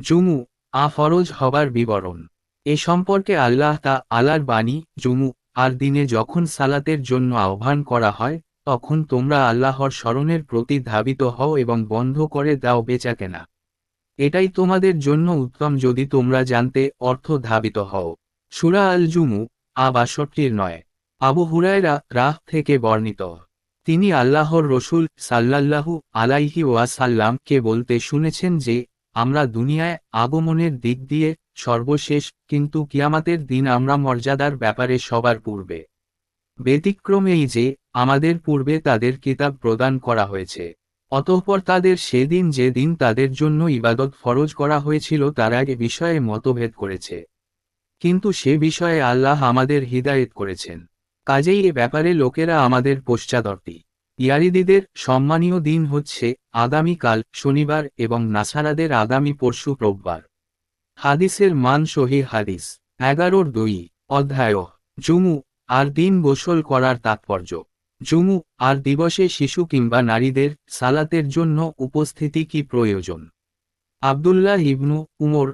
জুমু ফরজ হবার বিবরণ। এ সম্পর্কে আল্লাহ আলার বাণী, জুমু আর দিনে যখন সালাতের জন্য আহ্বান করা হয়, তখন তোমরা আল্লাহর স্মরণের প্রতি ধাবিত হও এবং বন্ধ করে দাও বেচাকেনা। এটাই তোমাদের জন্য উত্তম যদি তোমরা জানতে অর্থ ধাবিত হও। সূরা আল জুমু 62-9। আবু হুরায়রা থেকে বর্ণিত, তিনি আল্লাহর রসূল সাল্লাল্লাহু আলাইহি ওয়াসাল্লাম কে বলতে শুনেছেন যে, আমরা দুনিয়ায় আগমনের দিক দিয়ে সর্বশেষ, কিন্তু কিয়ামতের দিন আমরা মর্যাদার ব্যাপারে সবার পূর্বে। ব্যতিক্রম এই যে, আমাদের পূর্বে তাদের কিতাব প্রদান করা হয়েছে, অতঃপর তাদের সেদিন যে দিন তাদের জন্য ইবাদত ফরজ করা হয়েছিল তারা এ বিষয়ে মতভেদ করেছে, কিন্তু সে বিষয়ে আল্লাহ আমাদের হিদায়েত করেছেন। কাজেই এ ব্যাপারে লোকেরা আমাদের পশ্চাদর্তী। ইয়ারিদিদের সম্মানীয় দিন হচ্ছে আগামীকাল শনিবার এবং নাসারাদের আগামী পরশু রোববার। হাদিসের মান সহিহ হাদিস 11-2 অধ্যায় জুমু আর দিন গোসল করার তাৎপর্য। জুমু আর দিবসে শিশু কিংবা নারীদের সালাতের জন্য উপস্থিতি কি প্রয়োজন? আব্দুল্লাহ ইবনু উমর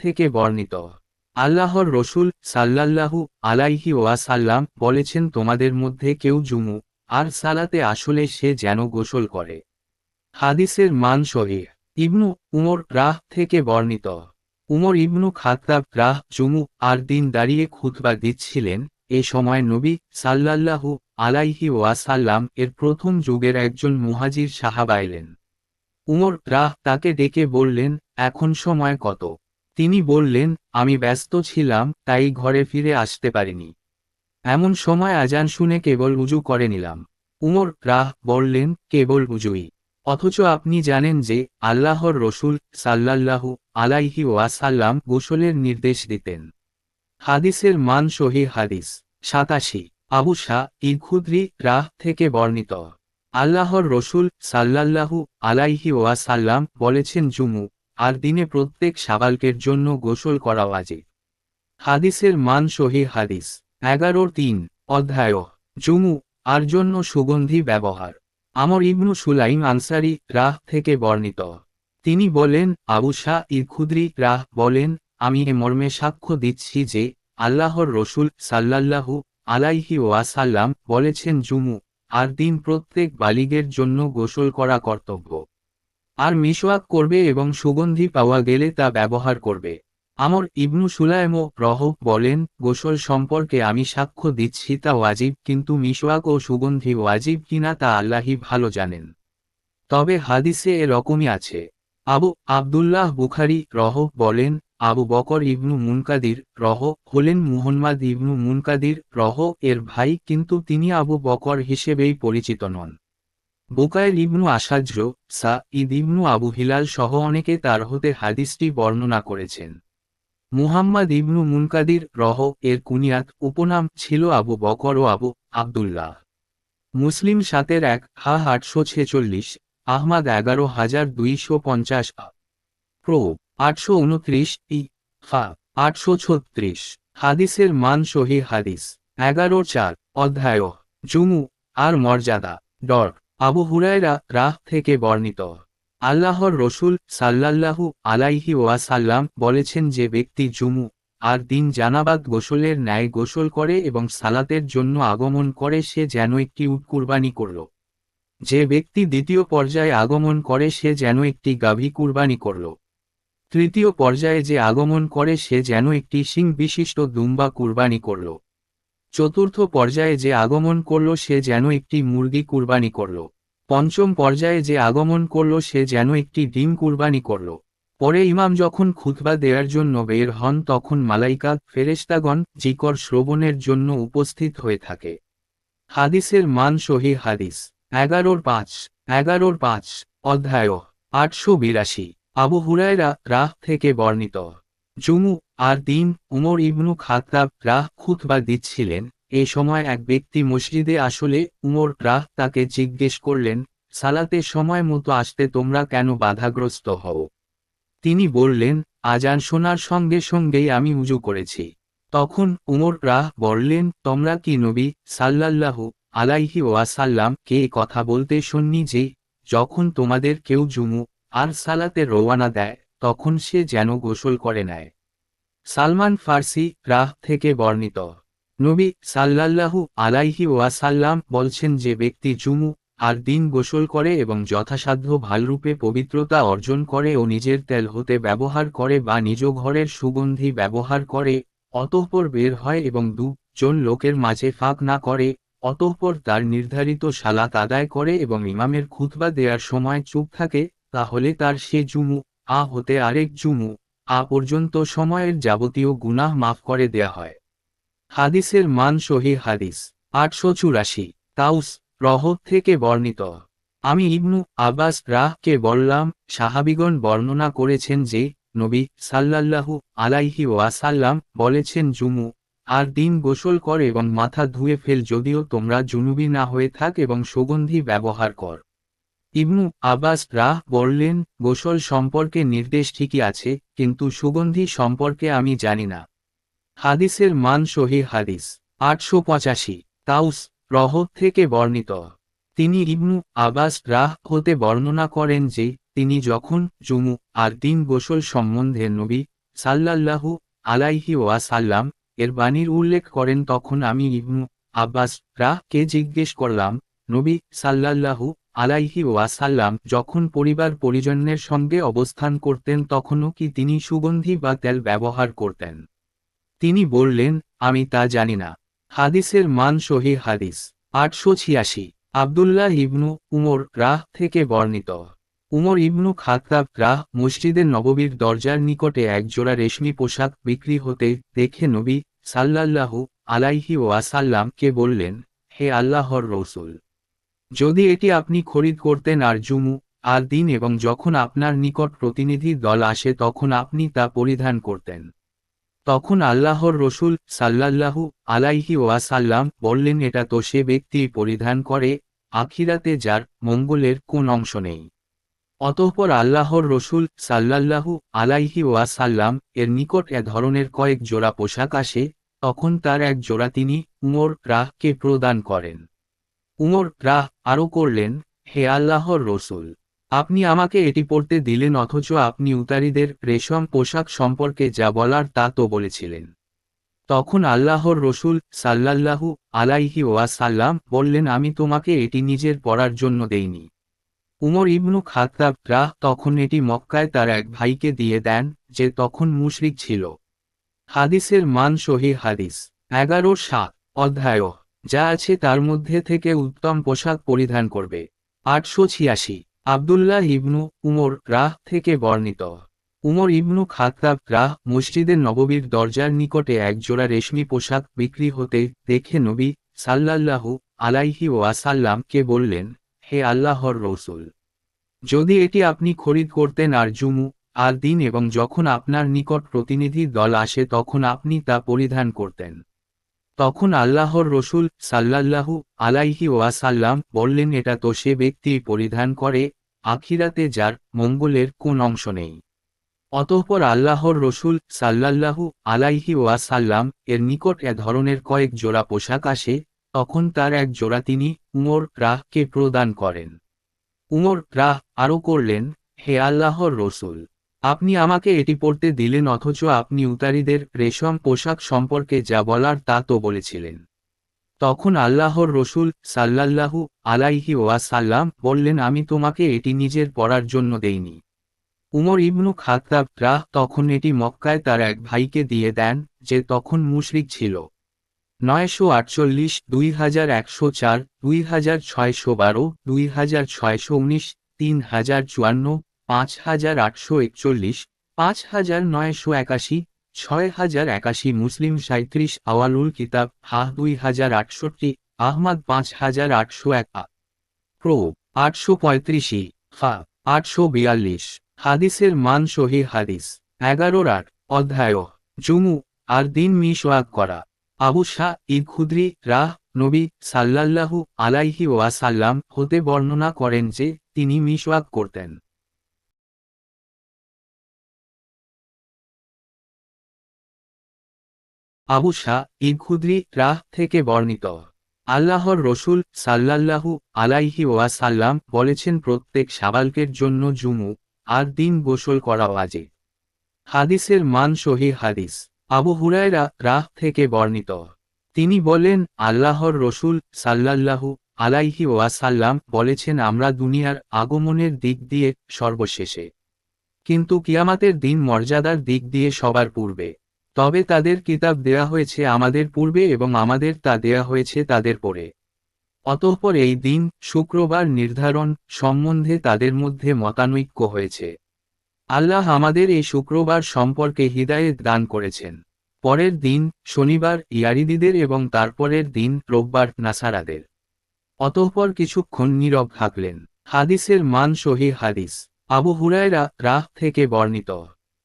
থেকে বর্ণিত, আল্লাহর রসূল সাল্লাল্লাহু আলাইহি ওয়াসাল্লাম বলেছেন, তোমাদের মধ্যে কেউ জুমু আর সালাতে আসলে সে যেন গোসল করে। হাদিসের মান সহিহ। ইবনু উমর থেকে বর্ণিত, উমর ইবনু খাত্তাব জুমু আর দিন দাঁড়িয়ে খুতবা দিচ্ছিলেন। এ সময় নবী সাল্লাল্লাহু আলাইহি ওয়াসাল্লাম এর প্রথম যুগের একজন মুহাজির সাহাবা এলেন। উমর তাকে ডেকে বললেন, এখন সময় কত? তিনি বললেন, আমি ব্যস্ত ছিলাম তাই ঘরে ফিরে আসতে পারিনি। এমন সময় আজান শুনে কেবল উজু করে নিলাম। উমর বললেন, কেবল উজুই? অথচ আপনি জানেন যে আল্লাহর রসূল সাল্লাল্লাহু আলাইহি ওয়াসাল্লাম গোসলের নির্দেশ দিতেন। হাদিসের মান সহিহ হাদিস 87। আবু খুদরি থেকে বর্ণিত, আল্লাহর রসূল সাল্লাল্লাহু আলাইহি ওয়াসাল্লাম বলেছেন, জুমু আর দিনে প্রত্যেক শাবালকের জন্য গোসল করা ওয়াজিব। হাদিসের মান সহিহ হাদিস 11-3 অধ্যায় জুমু আর জন্য সুগন্ধি ব্যবহার। আমর ইবনু সুলাইম আনসারি থেকে বর্ণিত, তিনি বলেন, আবু খুদরি বলেন, আমি এ মর্মে সাক্ষ্য দিচ্ছি যে আল্লাহর রসূল সাল্লাল্লাহু আলাইহি ওয়াসাল্লাম বলেছেন, জুমু আর দিন প্রত্যেক বালিগের জন্য গোসল করা কর্তব্য। আর মিসওয়াক করবে এবং সুগন্ধি পাওয়া গেলে তা ব্যবহার করবে। আমর ইবনু সুলাইমও বলেন, গোসল সম্পর্কে আমি সাক্ষ্য দিচ্ছি তা ওয়াজিব, কিন্তু মিসওয়াক ও সুগন্ধি ওয়াজিব কিনা তা আল্লাহই ভালো জানেন। তবে হাদিসে এরকমই আছে। আবু আবদুল্লাহ বুখারী বলেন, আবু বকর ইবনু মুনকাদির হলেন মুহাম্মদ ইবনু মুনকাদির এর ভাই, কিন্তু তিনি আবু বকর হিসেবেই পরিচিত নন। বুকায়ের ইবনু আসাজ্র ইবনু আবু হিলাল সহ অনেকে তার হতে হাদিসটি বর্ণনা করেছেন। মুহাম্মদ ইবনু মুনকাদির এর কুনিয়াত উপনাম ছিল আবু বকর ও আবু আবদুল্লাহ। মুসলিম 7-846, আহমাদ 11,250, প্রো 829 ফা 836। হাদিসের মান সহিহ হাদিস 11-4 অধ্যায় জুমু আর মর্যাদা। আবু হুরায়রা থেকে বর্ণিত, আল্লাহর রসূল সাল্লাল্লাহু আলাইহি ওয়াসাল্লাম বলেছেন, যে ব্যক্তি জুমু আর দিন জানাবাত গোসলের ন্যায় গোসল করে এবং সালাতের জন্য আগমন করে সে যেন একটি উট কুরবানি করল। যে ব্যক্তি দ্বিতীয় পর্যায়ে আগমন করে সে যেন একটি গাভী কুরবানি করল। তৃতীয় পর্যায়ে যে আগমন করে সে যেন একটি শিং বিশিষ্ট দুম্বা কুরবানি করল। চতুর্থ পর্যায়ে যে আগমন করল সে যেন একটি মুরগি কুরবানি করল। পঞ্চম পর্যায়ে যে আগমন করল সে যেন একটি ডিম কুরবানি করল। পরে ইমাম যখন খুতবা দেওয়ার জন্য বের হন তখন মালাইকা ফেরেশতাগণ জিকর শ্রবণের জন্য উপস্থিত হয়ে থাকে। হাদিসের মান সহিহ হাদিস 11-5 অধ্যায় 882। আবু হুরায়রা থেকে বর্ণিত, জুমু আর দিন উমর ইবনু খাত্তাব খুতবা দিচ্ছিলেন। এ সময় এক ব্যক্তি মসজিদে আসলে উমর তাকে জিজ্ঞেস করলেন, সালাতে সময় মতো আসতে তোমরা কেন বাধাগ্রস্ত হও? তিনি বললেন, আজান শোনার সঙ্গে সঙ্গেই আমি উজু করেছি। তখন উমর বললেন, তোমরা কি নবী সাল্লাল্লাহু আলাইহি ওয়াসাল্লাম কে কথা বলতে শোননি যে, যখন তোমাদের কেউ জুমু আর সালাতে রওয়ানা দেয় তখন সে যেন গোসল করে নেয়। সালমান ফার্সি রাহ থেকে বর্ণিত। নবী সাল্লাল্লাহু আলাইহি ওয়াসাল্লাম বলছেন, যে ব্যক্তি জুমু আর দিন গোসল করে এবং যথাসাধ্য ভালরূপে পবিত্রতা অর্জন করে ও নিজের তেল হতে ব্যবহার করে বা নিজ ঘরের সুগন্ধি ব্যবহার করে, অতঃপর বের হয় এবং দুজন লোকের মাঝে ফাঁক না করে, অতঃপর তার নির্ধারিত সালাত আদায় করে এবং ইমামের খুতবা দেওয়ার সময় চুপ থাকে, তাহলে তার সে জুমু হতে আরেক জুমু পর্যন্ত সময়ের যাবতীয় গুনাহ মাফ করে দেয়া হয়। হাদিসের মান সহিহ হাদিস 884। তাউস রহ থেকে বর্ণিত। আমি ইবনু আব্বাস কে বললাম, সাহাবীগণ বর্ণনা করেছেন যে নবী সাল্লাল্লাহু আলাইহি ওয়াসাল্লাম বলেছেন, জুমু আর দিন গোসল কর এবং মাথা ধুয়ে ফেল যদিও তোমরা জুনুবি না হয়ে থাক এবং সুগন্ধি ব্যবহার কর। ইবনু আব্বাস বললেন, গোসল সম্পর্কে নির্দেশ ঠিকই আছে, কিন্তু সুগন্ধি সম্পর্কে আমি জানি না। হাদিসের মান সহিহ হাদিস 885। তাউস রহ থেকে বর্ণিত। তিনি ইবনু আব্বাস হতে বর্ণনা করেন যে তিনি যখন জুমু আর দিন গোসল সম্বন্ধে নবী সাল্লাল্লাহু আলাইহি ওয়াসাল্লাম এর বাণীর উল্লেখ করেন, তখন আমি ইবনু আব্বাস কে জিজ্ঞেস করলাম, নবী সাল্লাল্লাহু আলাইহি ওয়াসাল্লাম যখন পরিবার পরিজনের সঙ্গে অবস্থান করতেন তখনও কি তিনি সুগন্ধি বা তেল ব্যবহার করতেন? তিনি বললেন, আমি তা জানি না। হাদিসের মান সহিহ হাদিস 886। আব্দুল্লাহ ইবনু উমর থেকে বর্ণিত। উমর ইবনু খাত্তাব মসজিদে নববীর দরজার নিকটে এক জোড়া রেশমি পোশাক বিক্রি হতে দেখে নবী সাল্লাল্লাহু আলাইহি ওয়াসাল্লামকে বললেন, হে আল্লাহর রসূল, যদি এটি আপনি খরিদ করতেন আর জুমু আর দিন এবং যখন আপনার নিকট প্রতিনিধি দল আসে তখন আপনি তা পরিধান করতেন। তখন আল্লাহর রসূল সাল্লাল্লাহু আলাইহি ওয়াসাল্লাম বললেন, এটা তো সে ব্যক্তি পরিধান করে আখিরাতে যার মঙ্গলের কোন অংশ নেই। অতঃপর আল্লাহর রসূল সাল্লাল্লাহু আলাইহি ওয়াসাল্লাম এর নিকট এ ধরনের কয়েক জোড়া পোশাক আসে, তখন তার এক জোড়া তিনি উমর কে প্রদান করেন। উমর আরও করলেন, হে আল্লাহর রসূল, আপনি আমাকে এটি পরতে দিলেন অথচ আপনি উতারীদের রেশম পোশাক সম্পর্কে যা বলার তা তো বলেছিলেন। তখন আল্লাহর রসূল সাল্লাল্লাহু আলাইহি ওয়াসাল্লাম বললেন, আমি তোমাকে এটি নিজের পরার জন্য দেইনি। উমর ইবনু খাত্তাব তখন এটি মক্কায় তার এক ভাইকে দিয়ে দেন, যে তখন মুশরিক ছিল। হাদিসের মান সহিহ হাদিস 11-7। অধ্যায় যা আছে তার মধ্যে থেকে উত্তম পোশাক পরিধান করবে। 886। আব্দুল্লাহ ইবনু উমর থেকে বর্ণিত। উমর ইবনু খাত্তাব মসজিদে নববীর দরজার নিকটে এক জোড়া রেশমি পোশাক বিক্রি হতে দেখে নবী সাল্লাল্লাহু আলাইহি ওয়াসাল্লামকে বললেন, হে আল্লাহর রসূল, যদি এটি আপনি খরিদ করতেন আর জুমু আর দিন এবং যখন আপনার নিকট প্রতিনিধি দল আসে তখন আপনি তা পরিধান করতেন। তখন আল্লাহর রসূল সাল্লাল্লাহু আলাইহি ওয়াসাল্লাম বললেন, এটা তো সে ব্যক্তি পরিধান করে আখিরাতে যার মঙ্গলের কোন অংশ নেই। অতঃপর আল্লাহর রসূল সাল্লাল্লাহু আলাইহি ওয়াসাল্লাম এর নিকট এ ধরনের কয়েক জোড়া পোশাক আসে, তখন তার এক জোড়া তিনি উমর কে প্রদান করেন। উমর আরও করলেন, হে আল্লাহর রসূল, আপনি আমাকে এটি পরতে দিলেন অথচ আপনি উতারীদের রেশম পোশাক সম্পর্কে যা বলার তা তো বলেছিলেন। তখন আল্লাহর রসূল সাল্লাল্লাহু আলাইহি ওয়াসাল্লাম বললেন, আমি তোমাকে এটি নিজের পরার জন্য দেইনি। উমর ইবনু খাত্তাব তখন এটি মক্কায় তার এক ভাইকে দিয়ে দেন, যে তখন মুশরিক ছিল। 948, 2104, 2612, 2619, 3054, 5841, 5981, 6081 মুসলিম 37 আওয়ালুল কিতাব 2068, আহমদ 5801 প্রো 835 ফা 842। হাদিসের মান সহিহ হাদিস 11-8। অধ্যায় জুমু আর দিন মিসওয়াক করা। আবু সাঈদ খুদরি নবী সাল্লাল্লাহু আলাইহি ওয়াসাল্লাম হতে বর্ণনা করেন যে তিনি মিসওয়াক করতেন। আবু সাঈদ খুদরি থেকে বর্ণিত। আল্লাহর রসূল সাল্লাল্লাহু আলাইহি ওয়াসাল্লাম বলেছেন, প্রত্যেক শাওয়ালকের জন্য জুমু আর দিন গোসল করা ওয়াজিব। হাদিসের মান সহিহ হাদিস। আবু হুরায়রা রাহ থেকে বর্ণিত, তিনি বলেন, আল্লাহর রসূল সাল্লাল্লাহু আলাইহি ওয়াসাল্লাম বলেছেন, আমরা দুনিয়ার আগমনের দিক দিয়ে সর্বশেষে, কিন্তু কিয়ামাতের দিন মর্যাদার দিক দিয়ে সবার পূর্বে। তবে তাদের কিতাব দেয়া হয়েছে আমাদের পূর্বে এবং আমাদের তা দেয়া হয়েছে তাদের পরে। অতঃপর এই দিন শুক্রবার নির্ধারণ সম্বন্ধে তাদের মধ্যে মতানৈক্য হয়েছে। আল্লাহ আমাদের এই শুক্রবার সম্পর্কে হিদায়েত দান করেছেন। পরের দিন শনিবার ইয়ারিদিদের এবং তারপরের দিন রোববার নাসারাদের। অতঃপর কিছুক্ষণ নীরব থাকলেন। হাদিসের মান সহিহ হাদিস। আবু হুরায়রা রাহ থেকে বর্ণিত,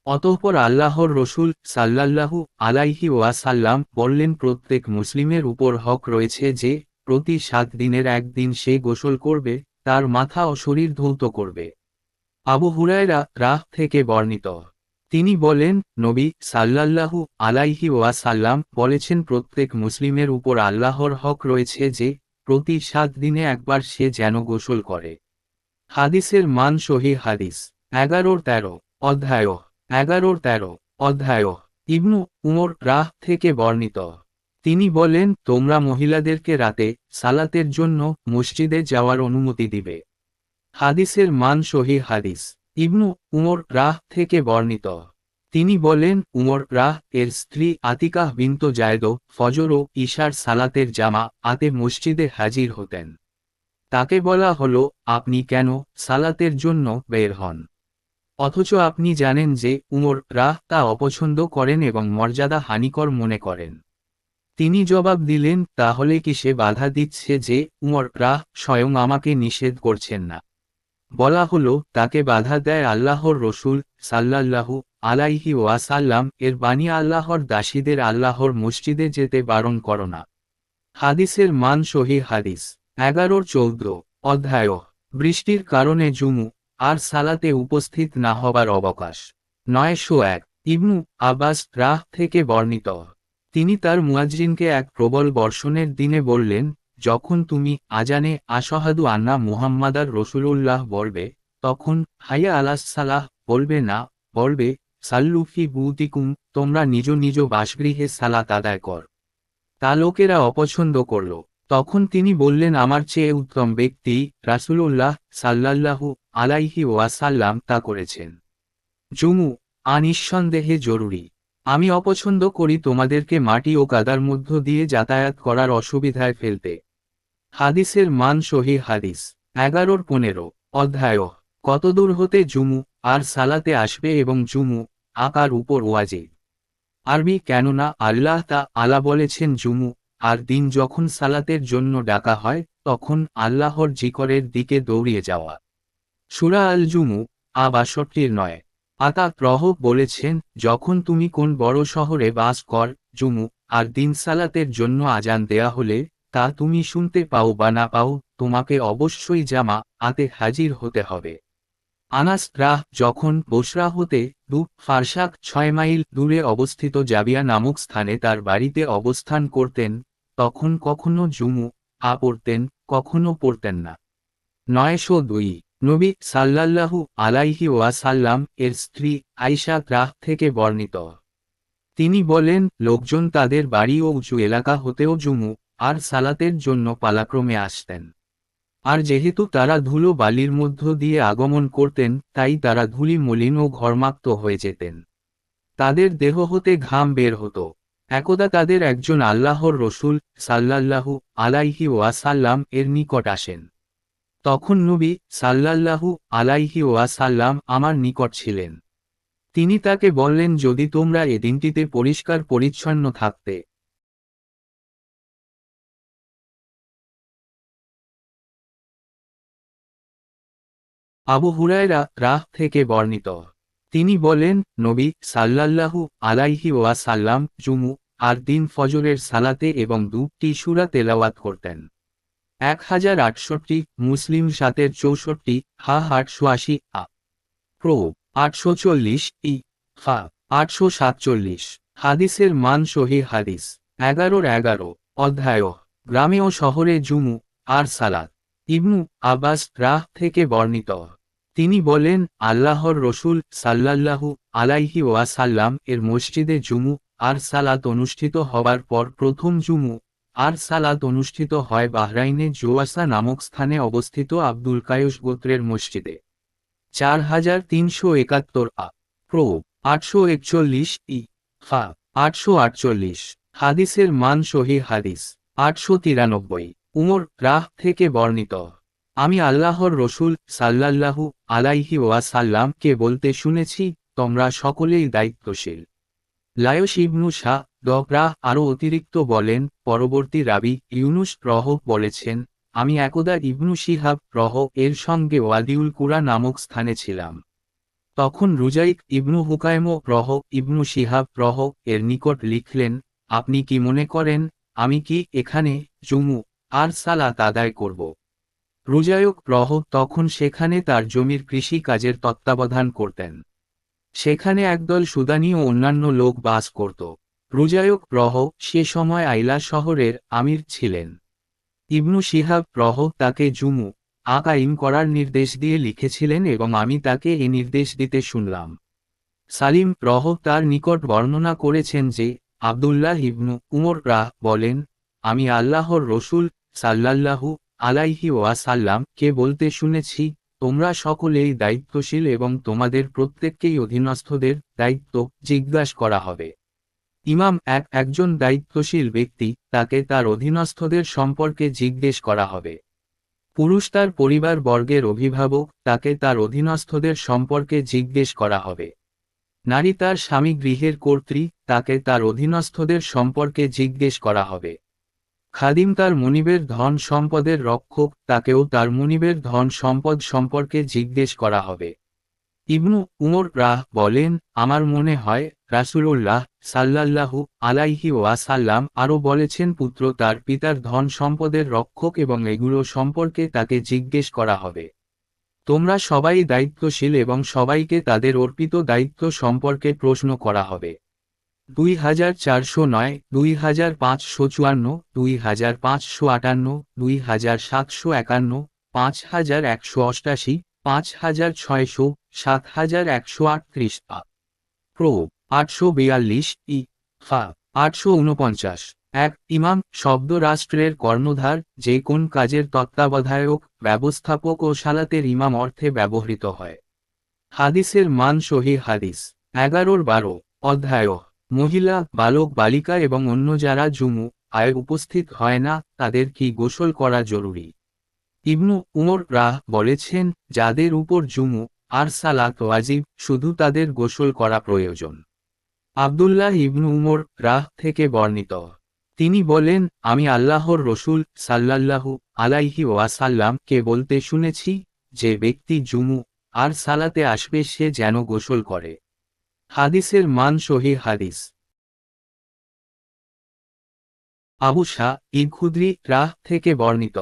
অতঃপর আল্লাহর রসূল সাল্লাল্লাহু আলাইহি ওয়াসাল্লাম বললেন, প্রত্যেক মুসলিমের উপর হক রয়েছে যে প্রতি 7 দিনের একদিন সে গোসল করবে, তার মাথা ও শরীর ধৌত করবে। আবু হুরায়রা রাহ থেকে বর্ণিত, তিনি বলেন, নবী সাল্লাল্লাহু আলাইহি ওয়াসাল্লাম বলেছেন, প্রত্যেক মুসলিমের উপর আল্লাহর হক রয়েছে যে প্রতি 7 দিনে একবার সে যেন গোসল করে। হাদিসের মান সহিহ হাদিস। 11-13 অধ্যায় 11-13 অধ্যায়। ইবনু উমর রাহ থেকে বর্ণিত, তিনি বলেন, তোমরা মহিলাদেরকে রাতে সালাতের জন্য মসজিদে যাওয়ার অনুমতি দিবে। হাদিসের মান সহিহ হাদিস। ইবনু উমর রাহ থেকে বর্ণিত, তিনি বলেন, উমর রাহ এর স্ত্রী আতিকাহ বিনত জায়দ ফজর ও ইশার সালাতের জামা আতে মসজিদে হাজির হতেন। তাকে বলা হলো, আপনি কেন সালাতের জন্য বের হন? অথচ আপনি জানেন যে উমর রাহ তা অপছন্দ করেন এবং মর্যাদা হানিকর মনে করেন। তিনি জবাব দিলেন, তাহলে কি সে বাধা দিচ্ছে যে উমর রাহ স্বয়ং আমাকে নিষেধ করছেন না? বলা হলো, তাকে বাধা দেয় আল্লাহর রসূল সাল্লাল্লাহু আলাইহি ওয়াসাল্লাম এর বাণী, আল্লাহর দাসীদের আল্লাহর মসজিদে যেতে বারণ করো না। হাদিসের মান সহিহ হাদিস। 11-14 অধ্যায়। বৃষ্টির কারণে জুমু আর সালাতে উপস্থিত না হবার অবকাশ। 901 ইবনু আব্বাস রাহ থেকে বর্ণিত, তিনি তার মুয়াজ্জিনকে এক প্রবল বর্ষণের দিনে বললেন, যখন তুমি আজানে আশহাদু আন্না মুহাম্মাদার রসুলুল্লাহ বলবে, তখন হাইয়া আলাস সালাহ বলবে না, বলবে সাল্লু ফি বুতিকুম, তোমরা নিজ নিজ বাসগৃহে সালাত আদায় কর। তা লোকেরা অপছন্দ করল। তখন তিনি বললেন, আমার চেয়ে উত্তম ব্যক্তি রাসূলুল্লাহ সাল্লাল্লাহু আলাইহি ওয়াসাল্লাম তা করেছেন। জুমু নিঃসন্দেহে জরুরি। আমি অপছন্দ করি তোমাদেরকে মাটি ও কাদার মধ্য দিয়ে যাতায়াত করার অসুবিধায় ফেলতে। হাদিসের মান সহিহ হাদিস। 11-15 অধ্যায়। কতদূর হতে জুমু আর সালাতে আসবে এবং জুমু আকার উপর ওয়াজিব। আরবি, কেননা আল্লাহ আলা বলেছেন, জুমু আর দিন যখন সালাতের জন্য ডাকা হয় তখন আল্লাহর জিকরের দিকে দৌড়িয়ে যাওয়া। সূরা আল জুমু 62-9 আতা রহ বলেছেন, যখন তুমি কোন বড় শহরে বাস কর, জুমু আর দিন সালাতের জন্য আজান দেয়া হলে তা তুমি শুনতে পাও বা না পাও, তোমাকে অবশ্যই জামা আতে হাজির হতে হবে। আনাস রাহ যখন বসরা হতে ফারসাক 6 মাইল দূরে অবস্থিত জাবিয়া নামক স্থানে তার বাড়িতে অবস্থান করতেন, তখন কখনো জুমু পড়তেন, কখনো পড়তেন না। 902 নবী সাল্লাল্লাহু আলাইহি ওয়াসাল্লাম এর স্ত্রী আয়েশা রাহ থেকে বর্ণিত, তিনি বলেন, লোকজন তাদের বাড়ি ও উঁচু এলাকা হতেও জুমু আর সালাতের জন্য পালাক্রমে আসতেন। আর যেহেতু তারা ধুলো বালির মধ্য দিয়ে আগমন করতেন, তাই তারা ধূলি মলিন ও ঘর্মাক্ত হয়ে যেতেন। তাদের দেহ হতে ঘাম বের হতো। একদা তাদের একজন আল্লাহর রসূল সাল্লাল্লাহু আলাইহি ওয়াসাল্লাম এর নিকট আসেন। তখন নবী সাল্লাল্লাহু আলাইহি ওয়াসাল্লাম আমার নিকট ছিলেন। তিনি তাকে বললেন, যদি তোমরা এ দিনটিতে পরিষ্কার পরিচ্ছন্ন থাকতে। আবু হুরায়রা রাহ থেকে বর্ণিত, তিনি বলেন, নবী সাল্লাল্লাহু আলাইহি ওয়াসাল্লাম জুমু আর দিন ফজরের সালাতে এবং 2টি সূরা তেলাওয়াত করতেন। 1068 মুসলিম 7-64 হা 880 প্রো 840 ফা 847 হাদিসের মান সহিহ হাদিস। 11-11 অধ্যায়। গ্রামে ও শহরে জুমু আর সালাত। ইবনু আব্বাস রাহ থেকে বর্ণিত, তিনি বলেন, আল্লাহর রসুল সাল্লাল্লাহু আলাইহি ওয়াসাল্লাম এর মসজিদে জুমু আর সালাত অনুষ্ঠিত হবার পর প্রথম জুমু আর সালাত অনুষ্ঠিত হয় বাহরাইনে জোয়াসা নামক স্থানে অবস্থিত আব্দুল কায়ুস গোত্রের মসজিদে। 4371 প্রো 841 ফা 848। হাদিসের মান সহি হাদিস 893। উমর রাহ থেকে বর্ণিত, আমি আল্লাহর রসুল সাল্লাল্লাহু আলাইহি ওয়াসাল্লামকে বলতে শুনেছি, তোমরা সকলেই দায়িত্বশীল। লায়স ইবনু শাহ দকরাহ আরও অতিরিক্ত বলেন, পরবর্তী রাবি ইউনুস রহ বলেছেন, আমি একদা ইবনু শিহাব রহ এর সঙ্গে ওয়াদিউল কুরা নামক স্থানে ছিলাম। তখন রুজাইক ইবনু হুকায়মো রহ ইবনু শিহাব রহ এর নিকট লিখলেন, আপনি কি মনে করেন আমি কি এখানে জুমু আর সালাত আদায় করব? রুজায়ক রহ তখন সেখানে তার জমির কৃষি কাজের তত্ত্বাবধান করতেন। সেখানে একদল সুদানি ও অন্যান্য লোক বাস করত। রুজায়ক রহ সে সময় আইলা শহরের আমির ছিলেন। ইবনু শিহাব রহ তাকে জুমু আকাইম করার নির্দেশ দিয়ে লিখেছিলেন এবং আমি তাকে এ নির্দেশ দিতে শুনলাম। সালিম রহ তার নিকট বর্ণনা করেছেন যে, আবদুল্লাহ ইবনু উমর রাহ বলেন, আমি আল্লাহর রসুল সাল্লাল্লাহু আলাইহি ওয়াসাল্লাম কে বলতে শুনেছি, তোমরা সকলেই দায়িত্বশীল এবং তোমাদের প্রত্যেককেই অধীনস্থদের দায়িত্ব জিজ্ঞাসা করা হবে। ইমাম একজন দায়িত্বশীল ব্যক্তি, তাকে তার অধীনস্থদের সম্পর্কে জিজ্ঞেস করা হবে। পুরুষ তার পরিবার বর্গের অভিভাবক, তাকে তার অধীনস্থদের সম্পর্কে জিজ্ঞেস করা হবে। নারী তার স্বামী গৃহের কর্ত্রী, তাকে তার অধীনস্থদের সম্পর্কে জিজ্ঞেস করা হবে। খাদিম তার মুনিবের ধন সম্পদের রক্ষক, তাকেও তার মুনিবের ধন সম্পদ সম্পর্কে জিজ্ঞেস করা হবে। ইবনু উমর রাহ বলেন, আমার মনে হয় রাসূলুল্লাহ সাল্লাল্লাহু আলাইহি ওয়াসাল্লাম আরও বলেছেন, পুত্র তার পিতার ধন সম্পদের রক্ষক এবং এগুলো সম্পর্কে তাকে জিজ্ঞেস করা হবে। তোমরা সবাই দায়িত্বশীল এবং সবাইকে তাদের অর্পিত দায়িত্ব সম্পর্কে প্রশ্ন করা হবে। 2409, 2554, 2558, 2751, 5188, 5600, 7138 প্রো 842 ফা 849। এক ইমাম শব্দ রাষ্ট্রের কর্ণধার, যে কোন কাজের তত্ত্বাবধায়ক, ব্যবস্থাপক ও সালাতের ইমাম অর্থে ব্যবহৃত হয়। হাদিসের মান সহি হাদিস 11-12 অধ্যায় মহিলা, বালক, বালিকা এবং অন্য যারা জুমু আয় উপস্থিত হয় না, তাদের কি গোসল করা জরুরি? ইবনু উমর রাহ বলেছেন, যাদের উপর জুমু আর সালাত ওয়াজিব, শুধু তাদের গোসল করা প্রয়োজন। আবদুল্লাহ ইবনু উমর রাহ থেকে বর্ণিত, তিনি বলেন, আমি আল্লাহর রসুল সাল্লাল্লাহু আলাইহি ওয়াসাল্লাম কে বলতে শুনেছি, যে ব্যক্তি জুমু আর সালাতে আসবে সে যেন গোসল করে। হাদিসের মান সহি হাদিস। আবু শাহ খুদরি রাহ থেকে বর্ণিত,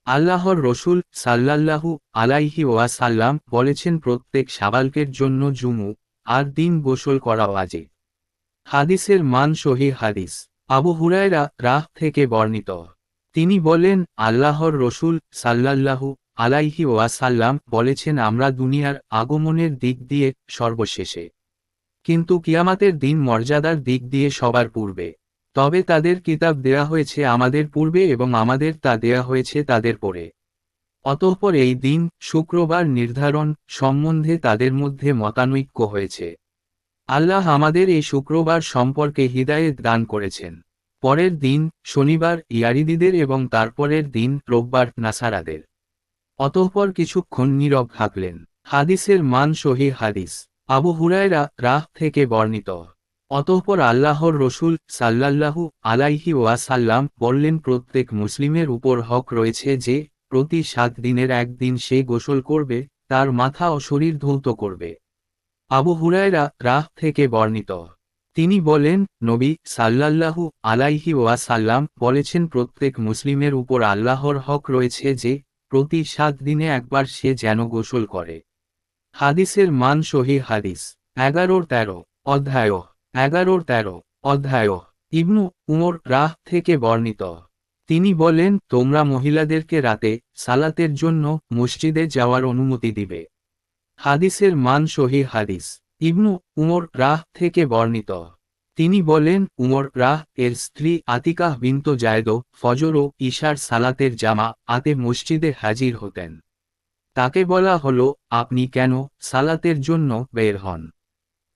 আল্লাহর রসুল সাল্লাল্লাহু আলাইহি ওয়াসাল্লাম বলেছেন, প্রত্যেক শাবালকের জন্য জুমু আর দিন গোসল করা ওয়াজিব। হাদিসের মান সহি হাদিস। আবু হুরায়রা রাহ থেকে বর্ণিত, তিনি বলেন, আল্লাহর রসুল সাল্লাল্লাহু আলাইহি ওয়াসাল্লাম বলেছেন, আমরা দুনিয়ার আগমনের দিক দিয়ে সর্বশেষে, কিন্তু কিয়ামাতের দিন মর্যাদার দিক দিয়ে সবার পূর্বে। তবে তাদের কিতাব দেয়া হয়েছে আমাদের পূর্বে এবং আমাদের তা দেয়া হয়েছে তাদের পরে। অতঃপর এই দিন শুক্রবার নির্ধারণ সম্বন্ধে তাদের মধ্যে মতানৈক্য হয়েছে। আল্লাহ আমাদের এই শুক্রবার সম্পর্কে হিদায়েত দান করেছেন। পরের দিন শনিবার ইয়ারিদিদের এবং তারপরের দিন রোববার নাসারাদের। অতঃপর কিছুক্ষণ নীরব থাকলেন। হাদিসের মান সহি হাদিস। আবু হুরায়রা রাহ থেকে বর্ণিত, অতঃপর আল্লাহর রসুল সাল্লাল্লাহু আলাইহি ওয়াসাল্লাম বললেন, প্রত্যেক মুসলিমের উপর হক রয়েছে যে প্রতি 7 দিনের একদিন সে গোসল করবে, তার মাথা ও শরীর ধৌত করবে। আবু হুরায়রা রাহ থেকে বর্ণিত, তিনি বলেন, নবী সাল্লাল্লাহু আলাইহি ওয়াসাল্লাম বলেছেন, প্রত্যেক মুসলিমের উপর আল্লাহর হক রয়েছে যে প্রতি 7 দিনে একবার সে যেন গোসল করে। হাদিসের মান সহি হাদিস। 11-13 অধ্যায় 11-13 অধ্যায় ইবনু উমর রাহ থেকে বর্ণিত, তিনি বলেন, তোমরা মহিলাদেরকে রাতে সালাতের জন্য মসজিদে যাওয়ার অনুমতি দিবে। হাদিসের মান সহিহ হাদিস। ইবনু উমর রাহ থেকে বর্ণিত। তিনি বলেন, উমর রাহ এর স্ত্রী আতিকাহ বিনত জায়দ ফজর ও ঈশার সালাতের জামা আতে মসজিদে হাজির হতেন। তাকে বলা হলো, আপনি কেন সালাতের জন্য বের হন?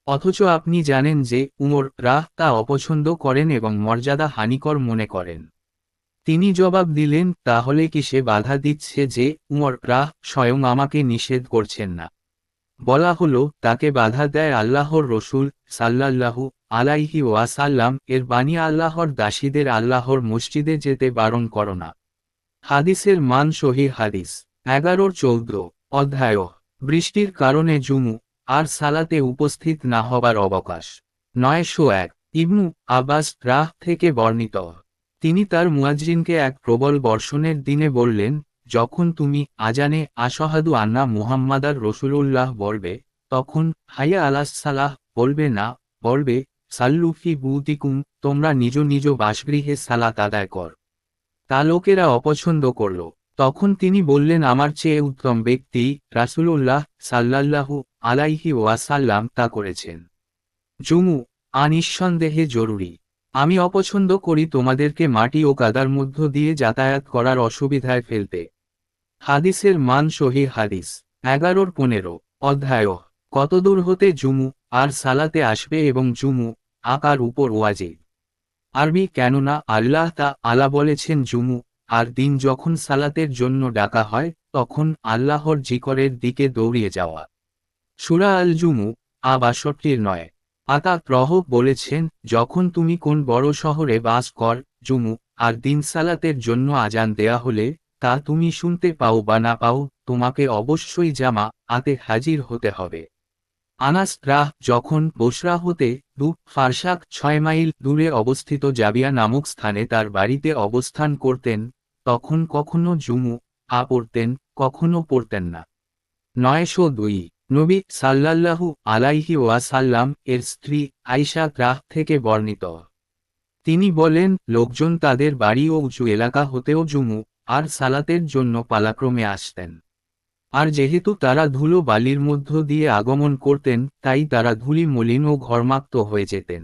অথচ আপনি জানেন যে উমর রাহ তা অপছন্দ করেন এবং মর্যাদা হানিকর মনে করেন। তিনি জবাব দিলেন, তাহলে কি সে বাধা দিচ্ছে যে উমর রাহ স্বয়ং আমাকে নিষেধ করছেন না? বলা হলো, তাকে বাধা দেয় আল্লাহর রসুল সাল্লাল্লাহু আলাইহি ওয়াসাল্লাম এর বাণী, আল্লাহর দাসীদের আল্লাহর মসজিদে যেতে বারণ করো না। হাদিসের মান সহিহ হাদিস। 11-14 অধ্যায়। বৃষ্টির কারণে জুমু আর সালাতে উপস্থিত না হবার অবকাশ। 901 ইবনু আব্বাস রাহ থেকে বর্ণিত। তিনি তার মুয়াজ্জিনকে এক প্রবল বর্ষণের দিনে বললেন, যখন তুমি আজানে আশহাদু আন্না মুহাম্মাদার রসুলুল্লাহ বলবে, তখন হাইয়া আলাস সালাহ বলবে না, বলবে সাল্লুফি বুতিকুম, তোমরা নিজ নিজ বাসগৃহে সালাত আদায় কর। তা লোকেরা অপছন্দ করল। তখন তিনি বললেন, আমার চেয়ে উত্তম ব্যক্তি রাসূলুল্লাহ সাল্লাল্লাহু আলাইহি ওয়াসাল্লাম তা করেছেন। জুমু নিঃসন্দেহে জরুরি। আমি অপছন্দ করি তোমাদেরকে মাটি ও কাদার মধ্য দিয়ে যাতায়াত করার অসুবিধায় ফেলতে। হাদিসের মান সহিহ হাদিস। 11-15 অধ্যায়। কতদূর হতে জুমু আর সালাতে আসবে এবং জুমু আকার উপর ওয়াজিব। আরবি, কেননা আল্লাহ আলা বলেছেন জুমু আর দিন যখন সালাতের জন্য ডাকা হয় তখন আল্লাহর জিকরের দিকে দৌড়িয়ে যাওয়া। সূরা আল জুমু 62-9 আতা রহ বলেছেন, যখন তুমি কোন বড় শহরে বাস কর, জুমু আর দিন সালাতের জন্য আজান দেয়া হলে তা তুমি শুনতে পাও বা না পাও, তোমাকে অবশ্যই জামা আতে হাজির হতে হবে। আনাস রাহ যখন বসরা হতে ফারসাক 6 মাইল দূরে অবস্থিত জাবিয়া নামক স্থানে তার বাড়িতে অবস্থান করতেন, তখন কখনো জুমু পড়তেন, কখনো পড়তেন না। 902 নবী সাল্লাল্লাহু আলাইহি ওয়াসাল্লাম এর স্ত্রী আয়েশা রাহ থেকে বর্ণিত। তিনি বলেন, লোকজন তাদের বাড়ি ও উঁচু এলাকা হতেও জুমু আর সালাতের জন্য পালাক্রমে আসতেন। আর যেহেতু তারা ধুলো বালির মধ্য দিয়ে আগমন করতেন, তাই তারা ধূলি মলিন ও ঘর্মাক্ত হয়ে যেতেন।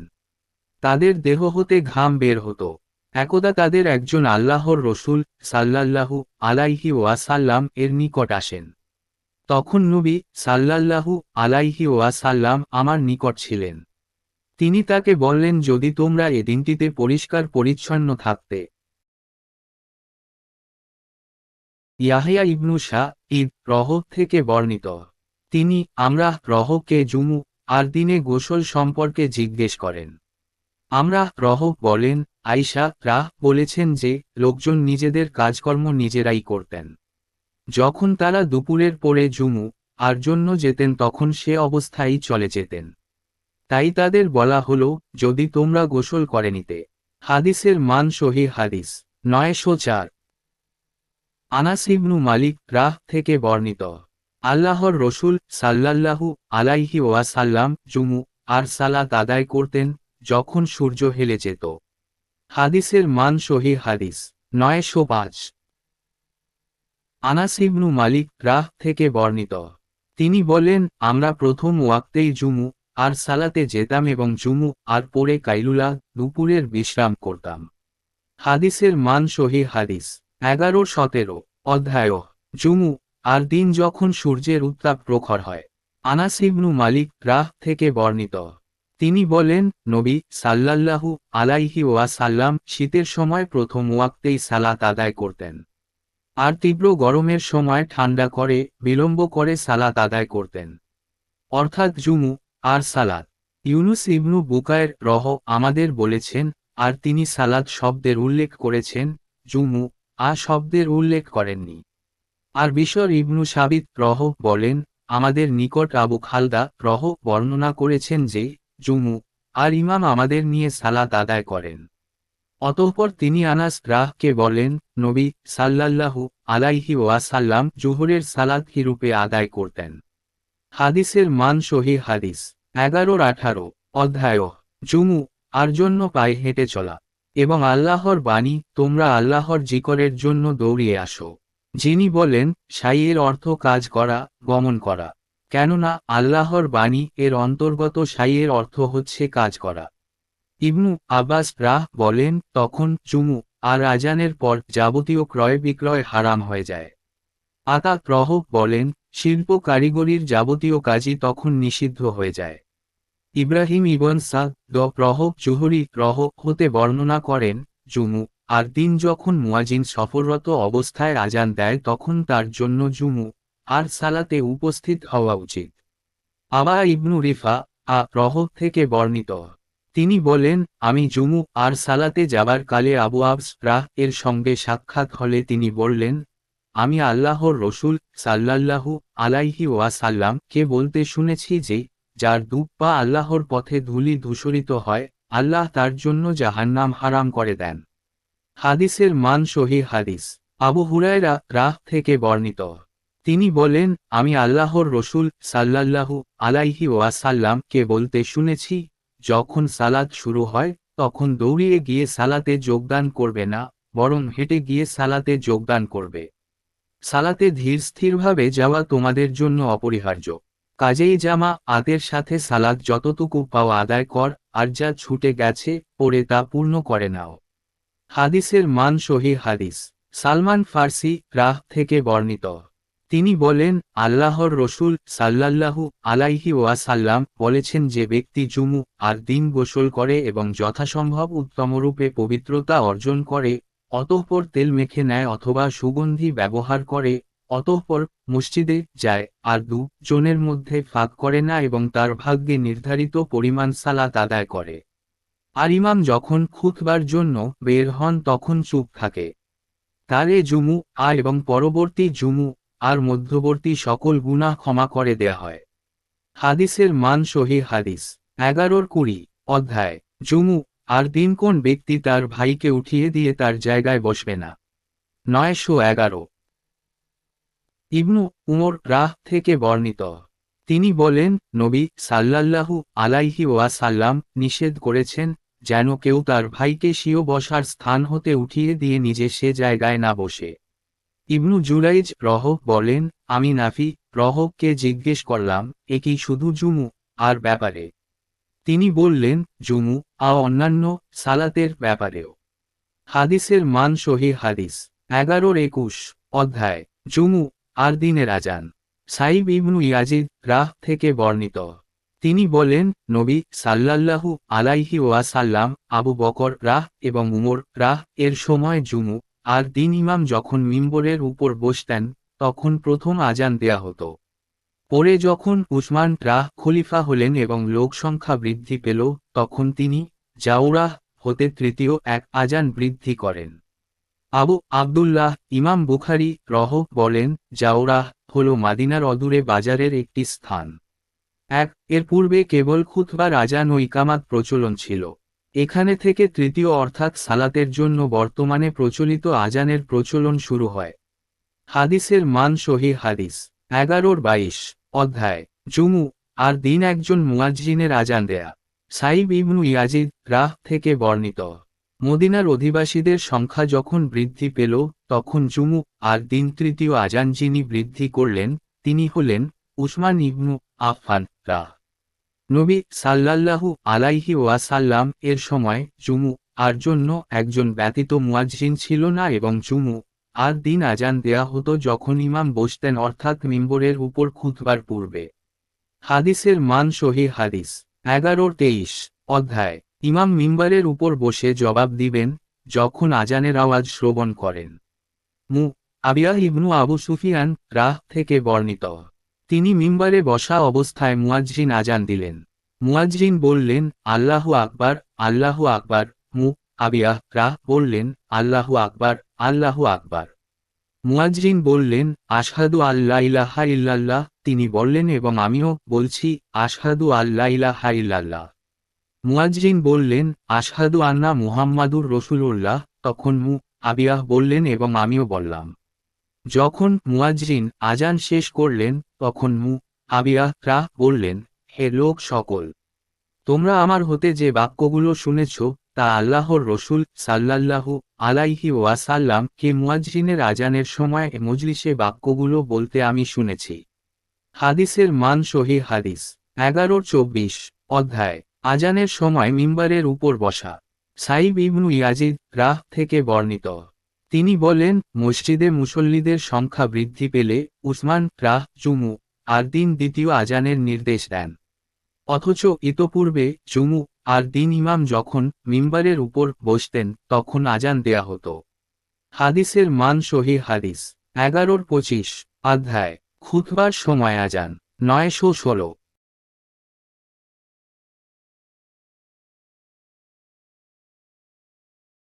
তাদের দেহ হতে ঘাম বের হতো। একদা তাদের একজন আল্লাহর রসুল সাল্লাল্লাহু আলাইহি ওয়াসাল্লাম এর নিকট আসেন। তখন নবী সাল্লাল্লাহু আলাইহি ওয়াসাল্লাম আমার নিকট ছিলেন। তিনি তাকে বললেন, যদি তোমরা এ দিনটিতে পরিষ্কার পরিচ্ছন্ন থাকতে। ইয়াহইয়া ইবনু শাঈদ রহ থেকে বর্ণিত। তিনি আমরা রহকে জুমু আর দিনে গোসল সম্পর্কে জিজ্ঞেস করেন। আমরা রহ বলেন, আয়েশা রাহ বলেছেন যে লোকজন নিজেদের কাজকর্ম নিজেরাই করতেন। যখন তারা দুপুরের পরে জুমু আর জন্য যেতেন তখন সে অবস্থায় চলে যেতেন। তাই তাদের বলা হলো, যদি তোমরা গোসল করে নিতে। হাদিসের মান সহিহ হাদিস। 904 আনাস ইবনু মালিক রাহ থেকে বর্ণিত। আল্লাহর রসুল সাল্লাল্লাহু আলাইহি ওয়াসাল্লাম জুমু আর সালাত আদায় করতেন যখন সূর্য হেলে যেত। হাদিসের মান সহিহ হাদিস। 905 আনাস ইবনু মালিক রাহ থেকে বর্ণিত। তিনি বলেন, আমরা প্রথম ওয়াক্তেই জুমু আর সালাতে যেতাম এবং জুমু আর পরে কাইলুলা দুপুরের বিশ্রাম করতাম। হাদিসের মান সহিহ হাদিস। 11-17 অধ্যায়। জুমু আর দিন যখন সূর্যের উত্তাপ প্রখর হয়। আনাস ইবনু মালিক রাহ থেকে বর্ণিত। তিনি বলেন, নবী সাল্লাল্লাহু আলাইহি ওয়াসাল্লাম শীতের সময় প্রথম ওয়াক্তেই সালাত আদায় করতেন। আর তীব্র গরমের সময় ঠান্ডা করে বিলম্ব করে সালাত আদায় করতেন। অর্থাৎ জুমু আর সালাত। ইউনুস ইবনু বুকায়ের রহ আমাদের বলেছেন, আর তিনি সালাত শব্দের উল্লেখ করেছেন, জুমু শব্দের উল্লেখ করেননি। আর বিশর ইবনু সাবিত রহ বলেন, আমাদের নিকট আবু খালদা রহ বর্ণনা করেছেন যে জুমু আর ইমাম আমাদের নিয়ে সালাত আদায় করেন। অতঃপর তিনি আনাস রাহকে বলেন, নবী সাল্লাল্লাহু আলাইহি ওয়াসাল্লাম জুহরের সালাত কি রূপে আদায় করতেন। হাদিসের মান সহিহ হাদিস। 11-18 অধ্যায়। জুমু আর জন্য পায়ে হেঁটে চলা এবং আল্লাহর বাণী, তোমরা আল্লাহর জিকরের জন্য দৌড়িয়ে আসো। যিনি বলেন, সাইয়ের অর্থ কাজ করা, গমন করা। কেননা আল্লাহর বাণী এর অন্তর্গত শাইয়ের অর্থ হচ্ছে কাজ করা। ইবনু আব্বাস বলেন, তখন চুমু আর আজানের পর যাবতীয় ক্রয় বিক্রয় হারাম হয়ে যায়। আতা বলেন, শিল্প কারিগরির যাবতীয় কাজই তখন নিষিদ্ধ হয়ে যায়। ইব্রাহিম ইবন সাদ জুহরি হতে বর্ণনা করেন, জুমু আর দিন যখন মুয়াজিন সফররত অবস্থায় আজান দেয় তখন তার জন্য জুমু আর সালাতে উপস্থিত হওয়া উচিত। আবা ইবনু রিফা থেকে বর্ণিত, তিনি বলেন, আমি জুমু আর সালাতে যাবার কালে আবু আবস এর সঙ্গে সাক্ষাৎ হলে তিনি বললেন, আমি আল্লাহর রসুল সাল্লাল্লাহু আলাইহি ওয়াসাল্লাম কে বলতে শুনেছি যে, যার দুপ পা আল্লাহর পথে ধূলি ধূসরিত হয়, আল্লাহ তার জন্য জাহান্নাম হারাম করে দেন। হাদিসের মান সহিহ হাদিস। আবু হুরায়রা থেকে বর্ণিত, তিনি বলেন, আমি আল্লাহর রসুল সাল্লাল্লাহু আলাইহি ওয়াসাল্লাম কে বলতে শুনেছি, যখন সালাত শুরু হয় তখন দৌড়িয়ে গিয়ে সালাতে যোগদান করবে না, বরং হেঁটে গিয়ে সালাতে যোগদান করবে। সালাতে ধীর স্থিরভাবে যাওয়া তোমাদের জন্য অপরিহার্য। কাজেই জামা আতের সাথে সালাত যতটুকু পাও আদায় কর, আর যা ছুটে গেছে পরে তা পূর্ণ করে নাও। হাদিসের মান সহিহ হাদিস। সালমান ফার্সি থেকে বর্ণিত, তিনি বলেন, আল্লাহর রসুল সাল্লাল্লাহু আলাইহি ওয়াসাল্লাম বলেছেন, যে ব্যক্তি জুমু আর দিন গোসল করে এবং যথাসম্ভব উত্তমরূপে পবিত্রতা অর্জন করে, অতঃপর তেল মেখে নেয় অথবা সুগন্ধি ব্যবহার করে, অতঃপর মসজিদে যায় আর জনের মধ্যে ফাঁক করে না এবং তার ভাগ্যে নির্ধারিত পরিমাণ সালাত আদায় করে, আর ইমাম যখন খুতবার জন্য বের হন তখন চুপ থাকে, তার এ জুমু এবং পরবর্তী জুমু আর মধ্যবর্তী সকল গুনাহ ক্ষমা করে দেয়া হয়। হাদিসের মান সহিহ হাদিস। 11-20 অধ্যায়। জুমু আর দিন কোন ব্যক্তি তার ভাইকে উঠিয়ে দিয়ে তার জায়গায় বসবে না। 911। ইবনু উমর থেকে বর্ণিত, তিনি বলেন, নবী সাল্লাল্লাহু আলাইহি ওয়াসাল্লাম নিষেধ করেছেন, যেন কেউ তার ভাইকে স্বীয় বসার স্থান হতে উঠিয়ে দিয়ে নিজে সে জায়গায় না বসে। ইবনু জুরাইজ বলেন, আমি নাফি কে জিজ্ঞেস করলাম, এ কি শুধু জুমু আর ব্যাপারে? তিনি বললেন, জুমু অন্যান্য সালাতের ব্যাপারেও। হাদিসের মান সহিহ হাদিস। 11-21 অধ্যায়। জুমু আর দিনের আজান। সাইব ইবনু ইয়াজিদ থেকে বর্ণিত, তিনি বলেন, নবী সাল্লাল্লাহু আলাইহি ওয়াসাল্লাম আবু বকর এবং উমর এর সময় জুমু আর দিন ইমাম যখন মিম্বরের উপর বসতেন তখন প্রথম আজান দেয়া হতো। পরে যখন উসমান খলিফা হলেন এবং লোকসংখ্যা বৃদ্ধি পেল তখন তিনি জাউরাহ হতে তৃতীয় এক আজান বৃদ্ধি করেন। আবু আবদুল্লাহ ইমাম বুখারী বলেন, জাউরাহ হল মাদিনার অদূরে বাজারের একটি স্থান। এর পূর্বে কেবল খুতবার আজান ও ইকামাত প্রচলন ছিল। এখানে থেকে তৃতীয় অর্থাৎ সালাতের জন্য বর্তমানে প্রচলিত আজানের প্রচলন শুরু হয়। হাদিসের মান সহিহ হাদিস। 11-22 অধ্যায়। জুমু আর দিন একজন মুয়াজ্জিনের আজান দেয়া। সাইব ইবনু ইয়াজিদ থেকে বর্ণিত, মদিনার অধিবাসীদের সংখ্যা যখন বৃদ্ধি পেল তখন জুমু আর দিন তৃতীয় আজান যিনি বৃদ্ধি করলেন তিনি হলেন উসমান ইবনু আফফান নবী সাল্লাল্লাহু আলাইহি ওয়াসাল্লাম এর সময় জুমু আর জন্য একজন ব্যতীত মুয়াজ্জিন ছিল না এবং জুমু আর দিন আজান দেয়া হতো যখন ইমাম বসতেন অর্থাৎ মিম্বরের উপর খুতবার পূর্বে। হাদিসের মান সহিহ হাদিস। 11-23 অধ্যায়। ইমাম মিম্বরের উপর বসে জবাব দিবেন যখন আজানের আওয়াজ শ্রবণ করেন। আবিয়া ইবনু আবু সুফিয়ান থেকে বর্ণিত, তিনি মিম্বরে বসা অবস্থায় মুয়াজ্জিন আজান দিলেন। মুয়াজ্জিন বললেন, আল্লাহু আকবার, আল্লাহু আকবার। আবিয়া বললেন, আল্লাহু আকবার, আল্লাহু আকবার। মুয়াজ্জিন বললেন, আশহাদু আল্লা ইলাহা ইল্লাল্লাহ। তিনি বললেন, এবং আমিও বলছি, আশহাদু আল্লা ইলাহা ইল্লাল্লাহ। মুয়াজ্জিন বললেন, আশহাদু আন্না মুহাম্মাদুর রাসূলুল্লাহ। তখন আবিয়াহ বললেন, এবং আমিও বললাম। যখন মুয়াজ্জিন আজান শেষ করলেন তখন আবিয়াহ বললেন, হে লোক সকল, তোমরা আমার হতে যে বাক্যগুলো শুনেছ তা আল্লাহর রসুল সাল্লাল্লাহু আলাইহি ওয়াসাল্লাম কে মুয়াজ্জিনের আজানের সময় মজলিসে বাক্যগুলো বলতে আমি শুনেছি। হাদিসের মান সহিহ হাদিস 11-24 অধ্যায় আজানের সময় মিম্বারের উপর বসা। সাইব ইবনু ইয়াজিদ রাহ থেকে বর্ণিত। তিনি বলেন, মসজিদে মুসল্লিদের সংখ্যা বৃদ্ধি পেলে উসমান রাহ জুমু আর দিন দ্বিতীয় আজানের নির্দেশ দেন। অথচ ইতপূর্বে জুমু আর দিন ইমাম যখন মিম্বারের উপর বসতেন তখন আজান দেয়া হতো। হাদিসের মান সহিহ হাদিস 11-25 অধ্যায় খুতবার সময় আজান 916।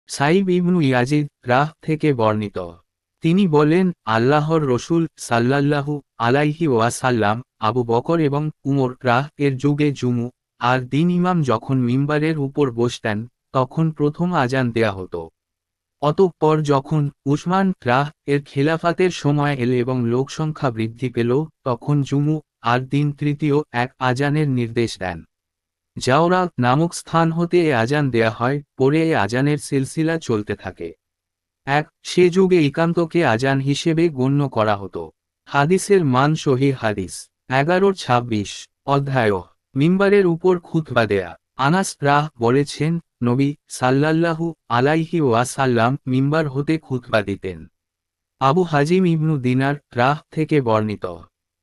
সাইব ইবনু ইয়াজিদ রাহ থেকে বর্ণিত। তিনি বলেন, আল্লাহর রসুল সাল্লাল্লাহু আলাইহি ওয়াসাল্লাম আবু বকর এবং উমর রাহ এর যুগে জুমু আর দিন ইমাম যখন মিম্বারের উপর বসতেন তখন প্রথম আজান দেয়া হতো। অতঃপর যখন উসমান রাহ এর খেলাফাতের সময় এল এবং লোকসংখ্যা বৃদ্ধি পেল তখন জুমু আর দিন তৃতীয় এক আজানের নির্দেশ দেন। জাওরা নামক স্থান হতে এ আজান দেয়া হয়, পরে এ আজানের সিলসিলা চলতে থাকে। সে যুগে একান্তকে আজান হিসেবে গণ্য করা হতো। হাদিসের মান সহিহ হাদিস 11-26 অধ্যায় মিম্বারের উপর খুতবা দেয়া। আনাস রাহ বলেছেন, নবী সাল্লাল্লাহু আলাইহি ওয়াসাল্লাম মিম্বার হতে খুতবা দিতেন। আবু হাজিম ইবনু দিনার রাহ থেকে বর্ণিত।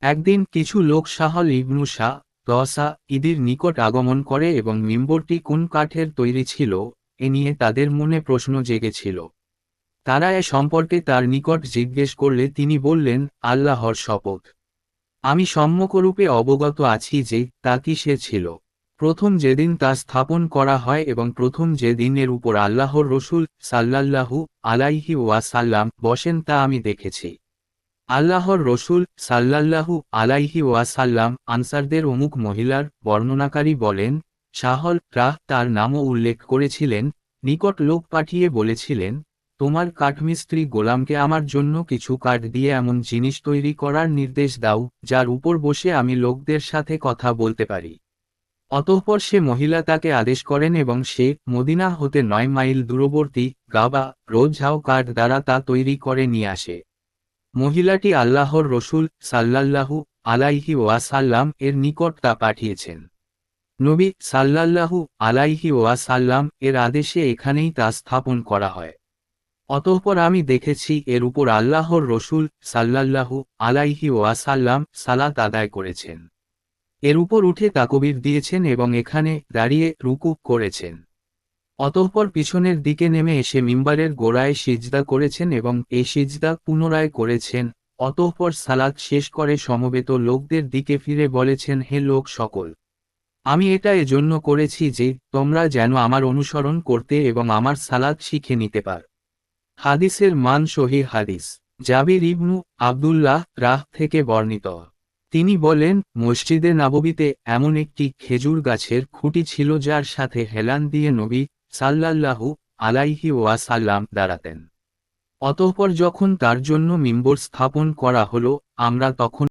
একদিন কিছু লোক সাহল ইবনু শাহ দসা ইদির নিকট আগমন করে এবং মিম্বরটি কোন কাঠের তৈরি ছিল এ নিয়ে তাদের মনে প্রশ্ন জেগেছিল। তারা এ সম্পর্কে তার নিকট জিজ্ঞেস করলে তিনি বললেন, আল্লাহর শপথ, আমি সম্যকরূপে অবগত আছি যে তা কিসের ছিল। প্রথম যেদিন তা স্থাপন করা হয় এবং প্রথম যে দিনের উপর আল্লাহর রসুল সাল্লাল্লাহু আলাইহি ওয়াসাল্লাম বসেন তা আমি দেখেছি। আল্লাহর রসুল সাল্লাল্লাহু আলাইহি ওয়াসাল্লাম আনসারদের অমুক মহিলার বর্ণনাকারী বলেন, সাহল রাহ তার নামও উল্লেখ করেছিলেন, নিকট লোক পাঠিয়ে বলেছিলেন, তোমার কাঠমিস্ত্রি গোলামকে আমার জন্য কিছু কাঠ দিয়ে এমন জিনিস তৈরি করার নির্দেশ দাও যার উপর বসে আমি লোকদের সাথে কথা বলতে পারি। অতঃপর সে মহিলা তাকে আদেশ করেন এবং সে মদিনা হতে 9 মাইল দূরবর্তী গাবা রোজঝাও কাঠ দ্বারা তা তৈরি করে নিয়ে আসে। মহিলাটি আল্লাহর রসুল সাল্লাল্লাহু আলাইহি ওয়াসাল্লাম এর নিকট তা পাঠিয়েছেন। নবী সাল্লাল্লাহু আলাইহি ওয়াসাল্লাম এর আদেশে এখানেই তা স্থাপন করা হয়। অতঃপর আমি দেখেছি এর উপর আল্লাহর রসুল সাল্লাল্লাহু আলাইহি ওয়াসাল্লাম সালাত আদায় করেছেন। এর উপর উঠে তাকবীর দিয়েছেন এবং এখানে দাঁড়িয়ে রুকু করেছেন। অতঃপর পিছনের দিকে নেমে এসে মিম্বারের গোড়ায় সিজদা করেছেন এবং এ সিজদা পুনরায় করেছেন। অতঃপর সালাত শেষ করে সমবেত লোকদের দিকে ফিরে বলেছেন, হে লোক সকল, আমি এটা এজন্য করেছি যে তোমরা যেন আমার অনুসরণ করতে এবং আমার সালাত শিখে নিতে পার। হাদিসের মান সহিহ হাদিস জাবির ইবনু আব্দুল্লাহ রাহ থেকে বর্ণিত। তিনি বলেন, মসজিদে নববীতে এমন একটি খেজুর গাছের খুঁটি ছিল যার সাথে হেলান দিয়ে নবী সাল্লাল্লাহু আলাইহি ওয়াসাল্লাম দাঁড়াতেন। অতঃপর যখন তার জন্য মিম্বর স্থাপন করা হলো আমরা তখন